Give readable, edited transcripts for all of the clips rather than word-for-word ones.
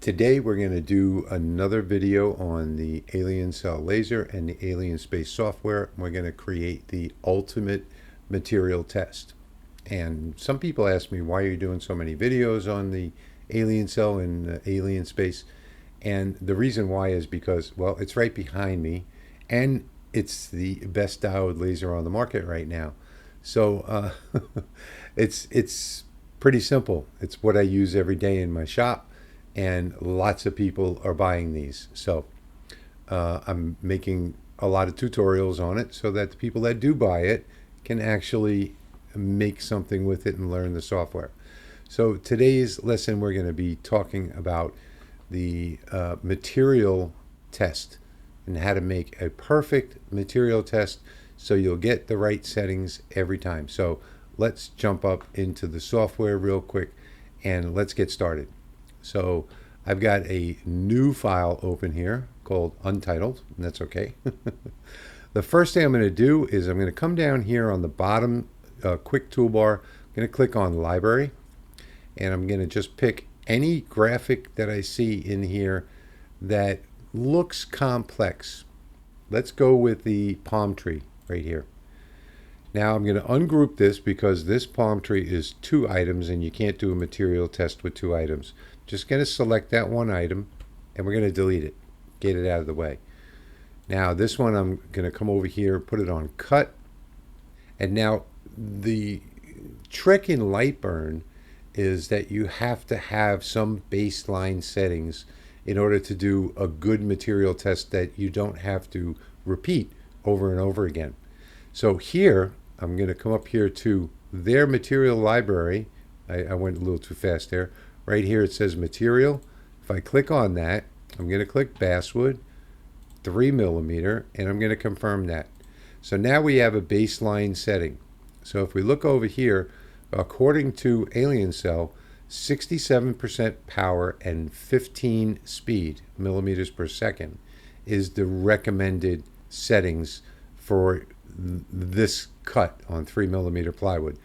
Today we're going to do another video on the Aliencell laser and the Alienspace software. We're going to create the ultimate material test. And some people ask me, why are you doing so many videos on the Aliencell and Alienspace? And the reason why is because, well, it's right behind me and it's the best diode laser on the market right now. So it's pretty simple. It's what I use every day in my shop, and lots of people are buying these. So I'm making a lot of tutorials on it so that the people that do buy it can actually make something with it and learn the software. So today's lesson, we're going to be talking about the material test and how to make a perfect material test so you'll get the right settings every time. So let's jump up into the software real quick and let's get started. So I've got a new file open here called untitled, and that's okay. The first thing I'm going to do is I'm going to come down here on the bottom quick toolbar. I'm going to click on library, and I'm going to just pick any graphic that I see in here that looks complex. Let's go with the palm tree right here. Now I'm going to ungroup this because this palm tree is 2 items and you can't do a material test with 2 items. Just going to select that 1 item and we're going to delete it, get it out of the way. Now this one I'm going to come over here, put it on cut. And now the trick in lightburn is that you have to have some baseline settings in order to do a good material test that you don't have to repeat over and over again. So here, I'm going to come up here to their material library. I went a little too fast there. Right here it says material. If I click on that, I'm going to click basswood, 3mm, and I'm going to confirm that. So now we have a baseline setting. So if we look over here, according to Aliencell, 67% power and 15 speed, millimeters per second, is the recommended settings for this cut on 3mm plywood.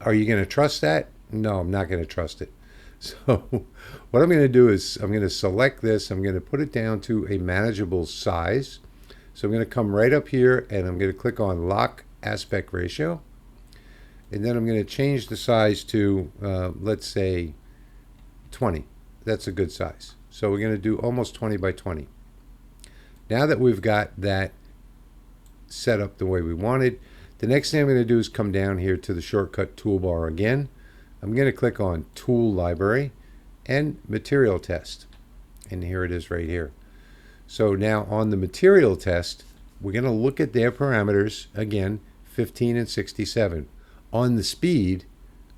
Are you going to trust that? No, I'm not going to trust it. So what I'm going to do is I'm going to select this. I'm going to put it down to a manageable size. So I'm going to come right up here and I'm going to click on lock aspect ratio. And then I'm going to change the size to, let's say, 20. That's a good size. So we're going to do almost 20 by 20. Now that we've got that set up the way we wanted, the next thing I'm going to do is come down here to the shortcut toolbar again. I'm going to click on Tool Library and Material Test. And here it is right here. So now on the material test, we're going to look at their parameters again, 15 and 67. On the speed,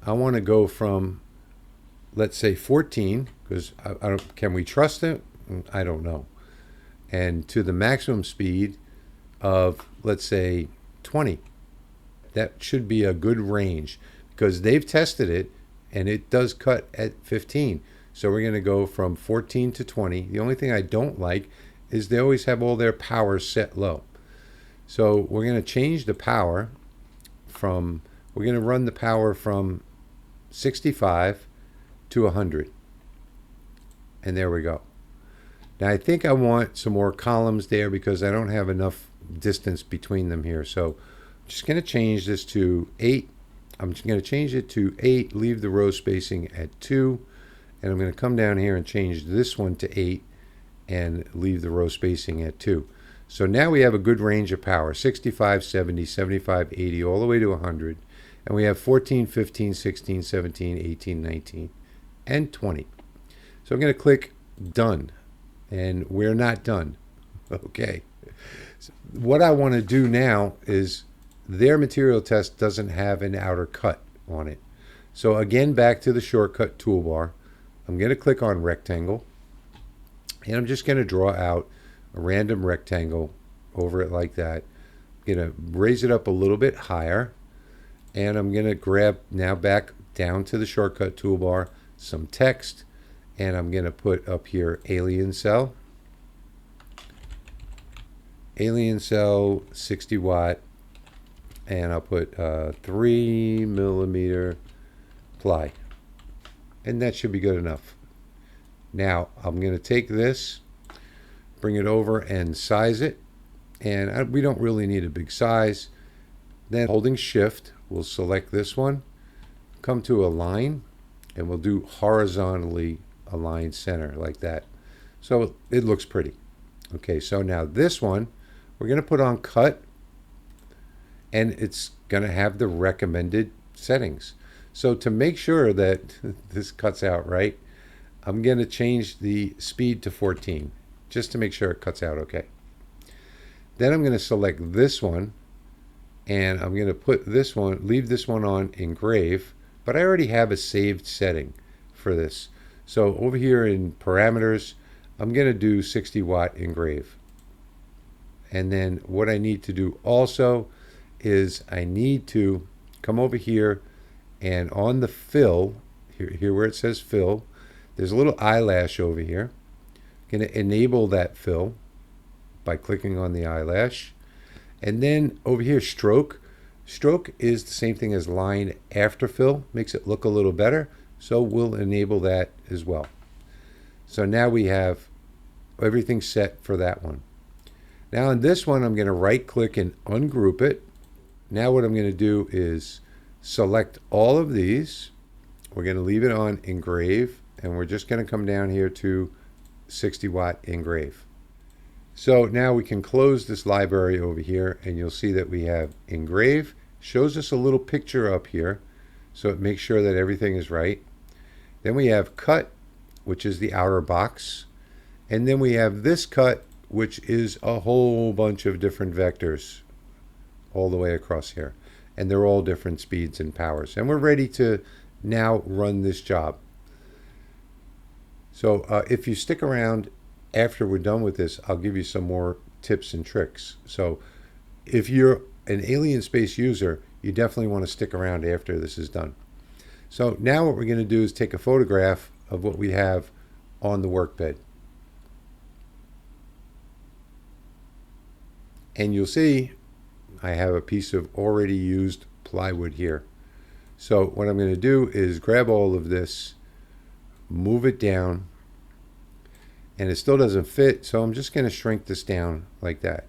I want to go from, let's say, 14, because can we trust it? I don't know. And to the maximum speed of, let's say, 20. That should be a good range because they've tested it and it does cut at 15. So we're going to go from 14 to 20. The only thing I don't like is they always have all their power set low. So we're going to change the power from, we're going to run the power from 65 to 100. And there we go. Now I think I want some more columns there because I don't have enough distance between them here. So I'm just going to change this to 8. I'm just going to change it to 8, leave the row spacing at 2. And I'm going to come down here and change this one to 8 and leave the row spacing at 2. So now we have a good range of power, 65, 70, 75, 80, all the way to 100. And we have 14, 15, 16, 17, 18, 19, and 20. So I'm going to click Done. And we're not done. Okay. So what I want to do now is their material test doesn't have an outer cut on it. So again, back to the shortcut toolbar. I'm going to click on rectangle. And I'm just going to draw out a random rectangle over it like that. I'm going to raise it up a little bit higher. And I'm going to grab now back down to the shortcut toolbar some text. And I'm going to put up here Aliencell. Aliencell 60 watt. And I'll put 3mm ply. And that should be good enough. Now I'm going to take this, bring it over and size it. And we don't really need a big size. Then holding shift, we'll select this one, come to align, and we'll do horizontally align center like that. So it looks pretty. Okay, so now this one, we're going to put on cut, and it's going to have the recommended settings. So to make sure that this cuts out right, I'm going to change the speed to 14, just to make sure it cuts out okay. Then I'm going to select this one, and I'm going to put this one, leave this one on engrave, but I already have a saved setting for this. So over here in parameters, I'm going to do 60 watt engrave. And then what I need to do also is I need to come over here, and on the fill, here where it says fill, there's a little eyelash over here. I'm going to enable that fill by clicking on the eyelash. And then over here, stroke. Stroke is the same thing as line after fill, makes it look a little better. So we'll enable that as well. So now we have everything set for that one. Now in this one, I'm going to right click and ungroup it. Now what I'm going to do is select all of these. We're going to leave it on engrave, and we're just going to come down here to 60 watt engrave. So now we can close this library over here, and you'll see that we have engrave. Shows us a little picture up here, so it makes sure that everything is right. Then we have cut, which is the outer box. And then we have this cut, which is a whole bunch of different vectors all the way across here. And they're all different speeds and powers. And we're ready to now run this job. So if you stick around after we're done with this, I'll give you some more tips and tricks. So if you're an Alienspace user, you definitely want to stick around after this is done. So now what we're going to do is take a photograph of what we have on the workbed. And you'll see I have a piece of already used plywood here. So what I'm going to do is grab all of this, move it down, and it still doesn't fit, so I'm just going to shrink this down like that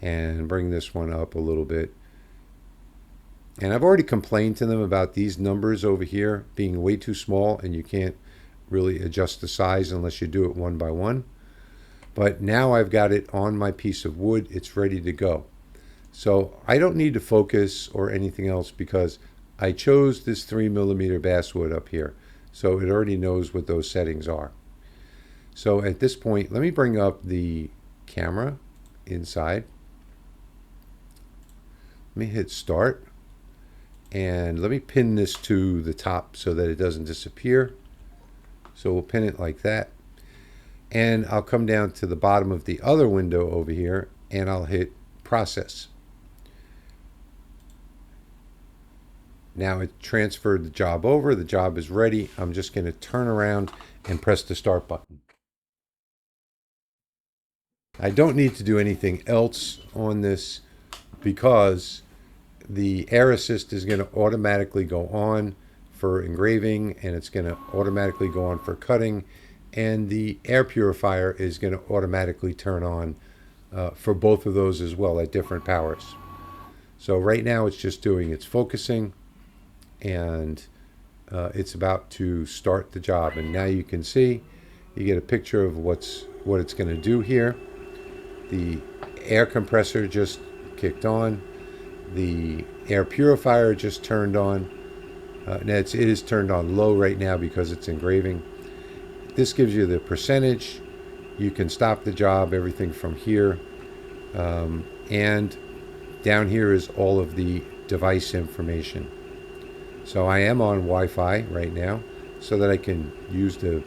and bring this one up a little bit. And I've already complained to them about these numbers over here being way too small, and you can't really adjust the size unless you do it one by one. But now I've got it on my piece of wood, it's ready to go. So I don't need to focus or anything else because I chose this 3mm basswood up here. So it already knows what those settings are. So at this point, let me bring up the camera inside. Let me hit start. And let me pin this to the top so that it doesn't disappear. So we'll pin it like that. And I'll come down to the bottom of the other window over here, and I'll hit process. Now it transferred the job over. The job is ready. I'm just going to turn around and press the start button. I don't need to do anything else on this because the air assist is going to automatically go on for engraving, and it's going to automatically go on for cutting, and the air purifier is going to automatically turn on for both of those as well at different powers. So right now it's just doing its focusing, and it's about to start the job. And now you can see, you get a picture of what it's going to do here. The air compressor just kicked on. The air purifier just turned on. Now it is turned on low right now because it's engraving. This gives you the percentage. You can stop the job, everything from here. And down here is all of the device information. So I am on Wi-Fi right now so that I can use the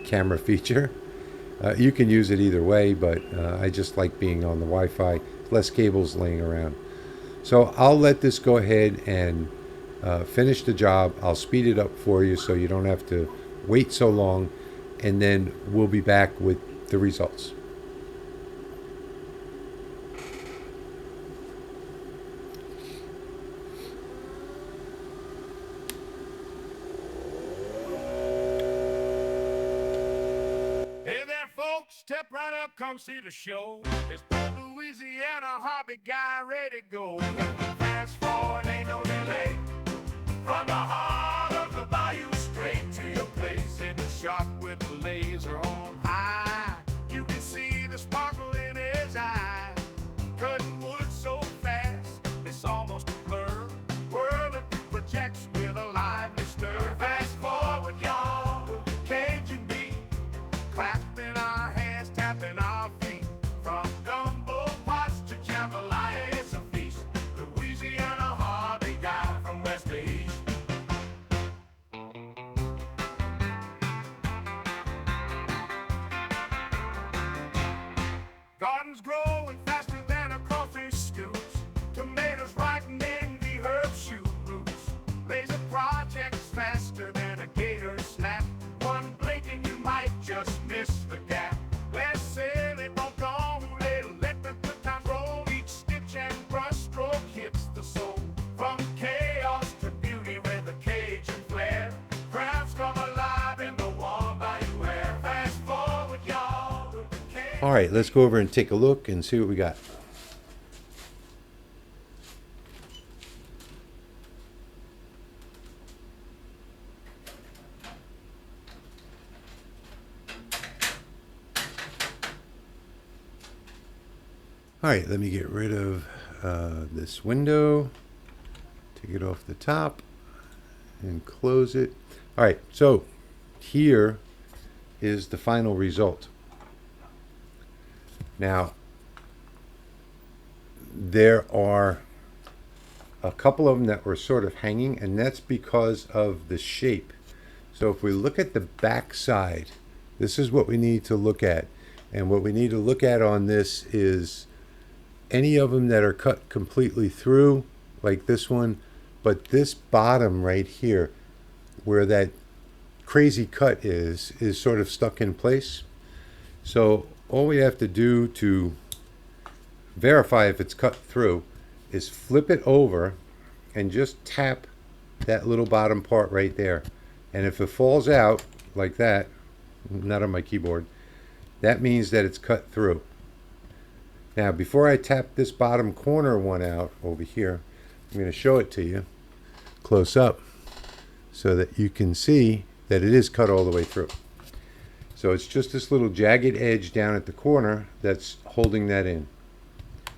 camera feature. You can use it either way, but I just like being on the Wi-Fi, less cables laying around. So I'll let this go ahead and finish the job. I'll speed it up for you so you don't have to wait so long, and then we'll be back with the results. step right up, come see the show. It's the Louisiana Hobby Guy ready to go. Fast forward, ain't no delay. From the heart of the bayou straight to your place. In the shot with the laser on high. You can see the sparkle in his eye. Cutting wood so fast, it's almost a blur. Whirling through projects with a lively stir. Fast forward, y'all, Cajun beat. Clapping our hands, tapping our feet. From gumbo pots to jambalaya, it's a feast. Louisiana Hobby Guy from west to east. Gardens growing faster than a crawfish scoots. Tomatoes ripening the herb shoot roots. Laser projects faster than a gator snap. One blink and you might just miss the gap. Let's sail it, don't go little. Let the good times roll. Each stitch and brush stroke hits the soul. From chaos to beauty with a Cajun flair. Crafts come alive in the warm bayou air. Fast forward, y'all. All right, let's go over and take a look and see what we got. All right, let me get rid of this window, take it off the top, and close it. All right, so here is the final result. Now, there are a couple of them that were sort of hanging, and that's because of the shape. So if we look at the back side, this is what we need to look at. And what we need to look at on this is any of them that are cut completely through, like this one, but this bottom right here, where that crazy cut is sort of stuck in place. So all we have to do to verify if it's cut through is flip it over and just tap that little bottom part right there. And if it falls out like that, not on my keyboard, that means that it's cut through. Now, before I tap this bottom corner one out over here, I'm going to show it to you close up so that you can see that it is cut all the way through. So it's just this little jagged edge down at the corner that's holding that in. It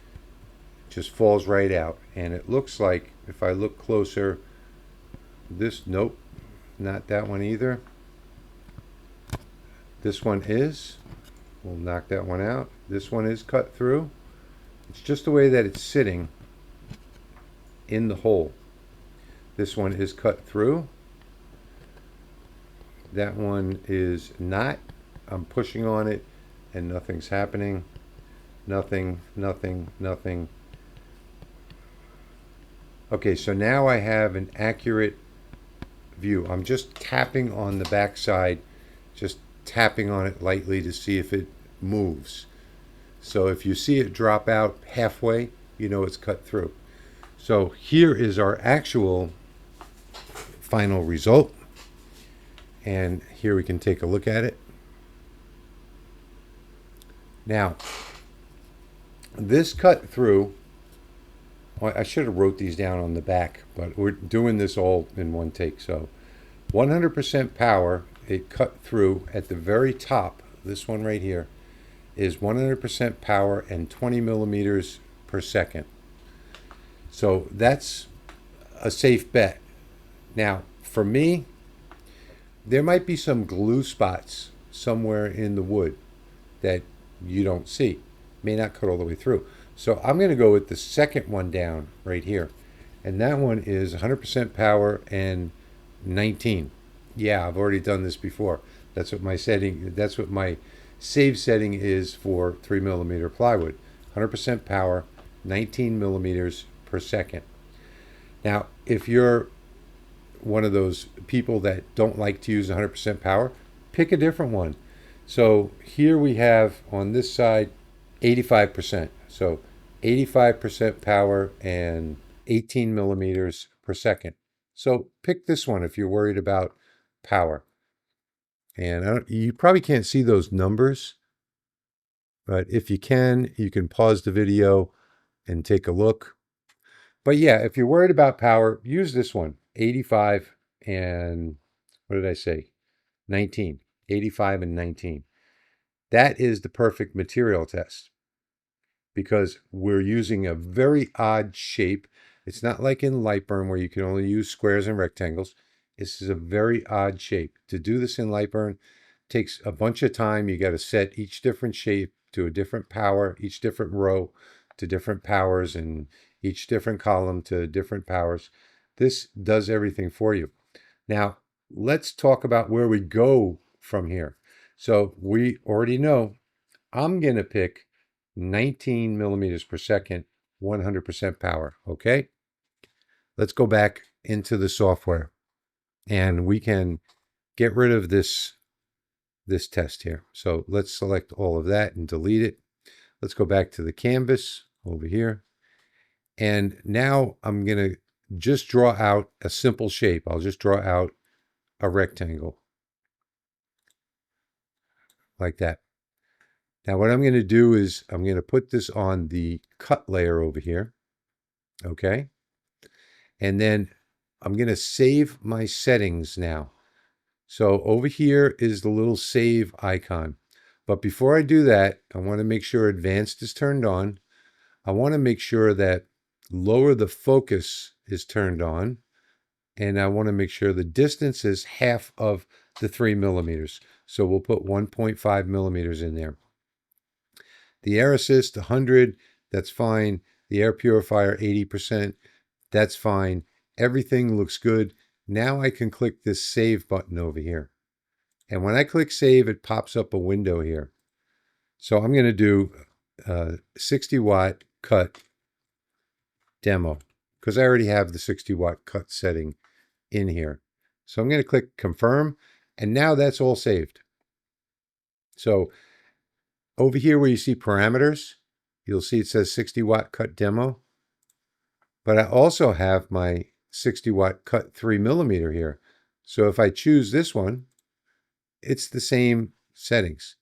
just falls right out. And it looks like, if I look closer, nope, not that one either. This one is. We'll knock that one out. This one is cut through. It's just the way that it's sitting in the hole. This one is cut through. That one is not. I'm pushing on it and nothing's happening. Nothing, nothing, nothing. Okay, so now I have an accurate view. I'm just tapping on the back side, just tapping on it lightly to see if it moves. So if you see it drop out halfway, you know it's cut through. So here is our actual final result. And here we can take a look at it. Now, this cut through, well, I should have wrote these down on the back, but we're doing this all in one take. So 100% power, it cut through at the very top. This one right here is 100% power and 20 millimeters per second. So that's a safe bet. Now, for me, there might be some glue spots somewhere in the wood that you don't see. May not cut all the way through. So I'm going to go with the second one down right here. And that one is 100% power and 19. Yeah, I've already done this before. That's what my setting, that's what my save setting is for 3 millimeter plywood. 100% power, 19 millimeters per second. Now, if you're one of those people that don't like to use 100% power, pick a different one. So here we have on this side 85%. So 85% power and 18 millimeters per second. So pick this one if you're worried about power. And you probably can't see those numbers, But if you can pause the video and take a look. But yeah, if you're worried about power, use this one, 85 and what did I say? 19, 85 and 19. That is the perfect material test because we're using a very odd shape. It's not like in lightburn where you can only use squares and rectangles. This is a very odd shape. To do this in lightburn takes a bunch of time. You got to set each different shape to a different power, each different row to different powers, and each different column to different powers. This does everything for you. Now, let's talk about where we go from here. So we already know I'm going to pick 19 millimeters per second, 100% power, okay? Let's go back into the software and we can get rid of this test here. So let's select all of that and delete it. Let's go back to the canvas over here. And now I'm going to just draw out a simple shape. I'll just draw out a rectangle like that. Now what I'm going to do is I'm going to put this on the cut layer over here. Okay. And then I'm going to save my settings now. So over here is the little save icon. But before I do that, I want to make sure advanced is turned on. I want to make sure that lower the focus is turned on. And I want to make sure the distance is half of the 3 millimeters. So we'll put 1.5 millimeters in there. The air assist 100, that's fine. The air purifier 80%, that's fine. Everything looks good. Now I can click this save button over here. And when I click save, it pops up a window here. So I'm going to do 60 watt cut demo because I already have the 60 watt cut setting in here. So I'm going to click confirm, and now that's all saved. So over here where you see parameters, you'll see it says 60 watt cut demo. But I also have my 60 watt cut 3 millimeter here. So if I choose this one, it's the same settings.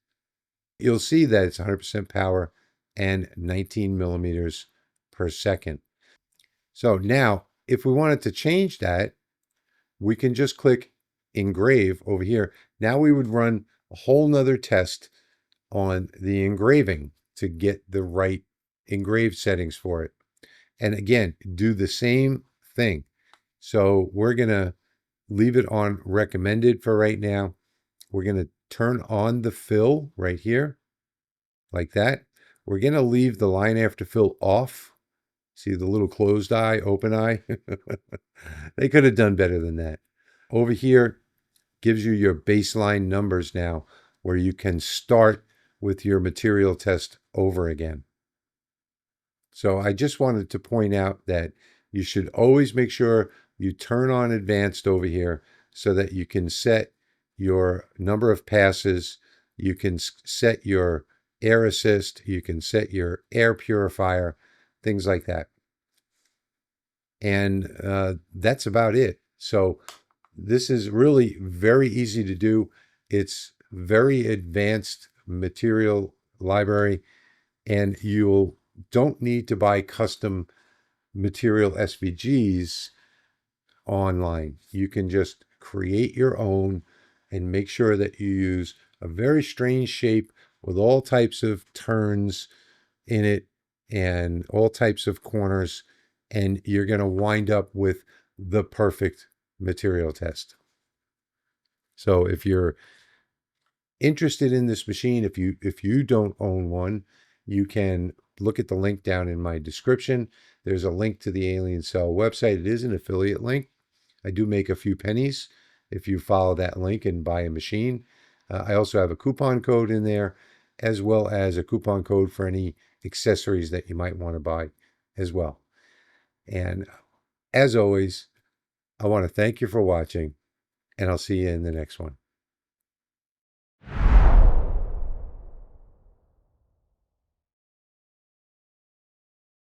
You'll see that it's 100% power and 19 millimeters per second. So now, if we wanted to change that, we can just click engrave over here. Now we would run a whole nother test on the engraving to get the right engraved settings for it. And again, do the same thing. So we're going to leave it on recommended for right now. We're going to turn on the fill right here, like that. We're going to leave the line after fill off. See the little closed eye, open eye? They could have done better than that. Over here gives you your baseline numbers now, where you can start with your material test over again. So I just wanted to point out that you should always make sure you turn on advanced over here so that you can set your number of passes, you can set your air assist, you can set your air purifier, things like that. And that's about it. So this is really very easy to do. It's very advanced material library, and you don't need to buy custom material SVGs online. You can just create your own and make sure that you use a very strange shape with all types of turns in it and all types of corners, and you're going to wind up with the perfect material test. So if you're interested in this machine, if you don't own one, you can look at the link down in my description. There's a link to the Aliencell website. It is an affiliate link. I do make a few pennies if you follow that link and buy a machine. I also have a coupon code in there, as well as a coupon code for any accessories that you might want to buy as well. And as always, I want to thank you for watching, and I'll see you in the next one.